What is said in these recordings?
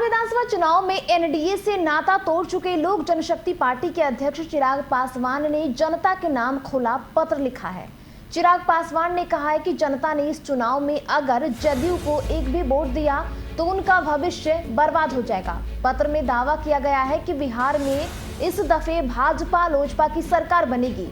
विधानसभा चुनाव में एनडीए से नाता तोड़ चुके लोक जनशक्ति पार्टी के अध्यक्ष चिराग पासवान ने जनता के नाम खुला पत्र लिखा है। चिराग पासवान ने कहा है कि जनता ने इस चुनाव में अगर जदयू को एक भी वोट दिया तो उनका भविष्य बर्बाद हो जाएगा। पत्र में दावा किया गया है कि बिहार में इस दफे भाजपा लोजपा की सरकार बनेगी।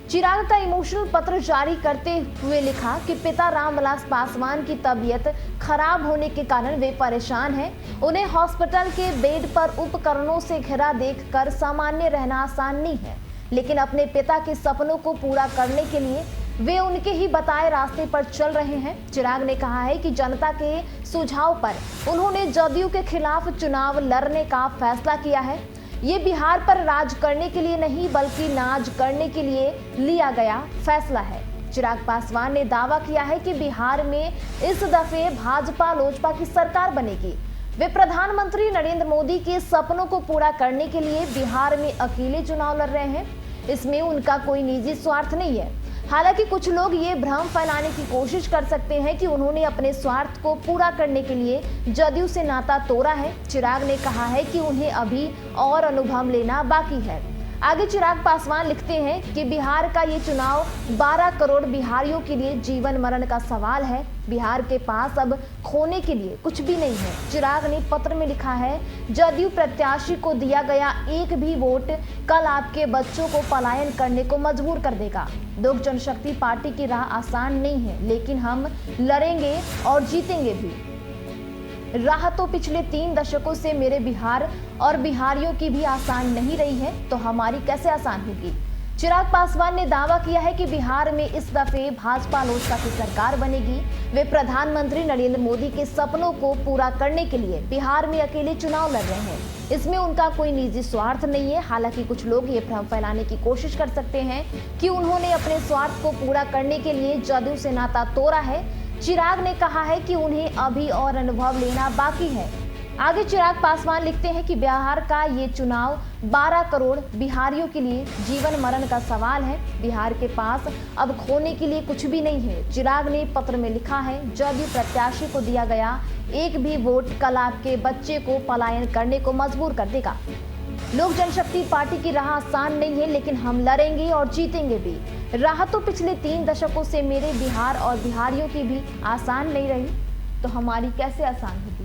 चिराग का इमोशनल पत्र जारी करते हुए लिखा कि पिता रामविलास पासवान की तबीयत खराब होने के कारण वे परेशान हैं। उन्हें हॉस्पिटल के बेड पर उपकरणों से घिरा देखकर सामान्य रहना आसान नहीं है, लेकिन अपने पिता के सपनों को पूरा करने के लिए वे उनके ही बताए रास्ते पर चल रहे हैं। चिराग ने कहा है कि जनता के सुझाव पर उन्होंने जदयू के खिलाफ चुनाव लड़ने का फैसला किया है। ये बिहार पर राज करने के लिए नहीं बल्कि नाज करने के लिए लिया गया फैसला है। चिराग पासवान ने दावा किया है कि बिहार में इस दफे भाजपा लोजपा की सरकार बनेगी। वे प्रधानमंत्री नरेंद्र मोदी के सपनों को पूरा करने के लिए बिहार में अकेले चुनाव लड़ रहे हैं। इसमें उनका कोई निजी स्वार्थ नहीं है। हालांकि कुछ लोग ये भ्रम फैलाने की कोशिश कर सकते हैं कि उन्होंने अपने स्वार्थ को पूरा करने के लिए जदयू से नाता तोड़ा है। चिराग ने कहा है कि उन्हें अभी और अनुभव लेना बाकी है। आगे चिराग पासवान लिखते हैं कि बिहार का ये चुनाव 12 करोड़ बिहारियों के लिए जीवन मरण का सवाल है। बिहार के पास अब खोने के लिए कुछ भी नहीं है। चिराग ने पत्र में लिखा है, जदयू प्रत्याशी को दिया गया एक भी वोट कल आपके बच्चों को पलायन करने को मजबूर कर देगा। लोक जनशक्ति पार्टी की राह आसान नहीं है, लेकिन हम लड़ेंगे और जीतेंगे भी। राह तो पिछले 3 दशकों से मेरे बिहार और बिहारियों की भी आसान नहीं रही है, तो हमारी कैसे आसान होगी। चिराग पासवान ने दावा किया है कि बिहार में इस दफे भाजपा लोजपा की सरकार बनेगी। वे प्रधानमंत्री नरेंद्र मोदी के सपनों को पूरा करने के लिए बिहार में अकेले चुनाव लड़ रहे हैं। इसमें उनका कोई निजी स्वार्थ नहीं है। हालांकि कुछ लोग ये भ्रम फैलाने की कोशिश कर सकते हैं कि उन्होंने अपने स्वार्थ को पूरा करने के लिए जदयू से नाता तोड़ा है। चिराग ने कहा है कि उन्हें अभी और अनुभव लेना बाकी है। आगे चिराग पासवान लिखते हैं कि बिहार का ये चुनाव 12 करोड़ बिहारियों के लिए जीवन मरण का सवाल है। बिहार के पास अब खोने के लिए कुछ भी नहीं है। चिराग ने पत्र में लिखा है, जदयू प्रत्याशी को दिया गया एक भी वोट कल आपके बच्चे को पलायन करने को मजबूर कर देगा। लोक जनशक्ति पार्टी की राह आसान नहीं है, लेकिन हम लड़ेंगे और जीतेंगे भी। राह तो पिछले 3 दशकों से मेरे बिहार और बिहारियों की भी आसान नहीं रही, तो हमारी कैसे आसान होगी।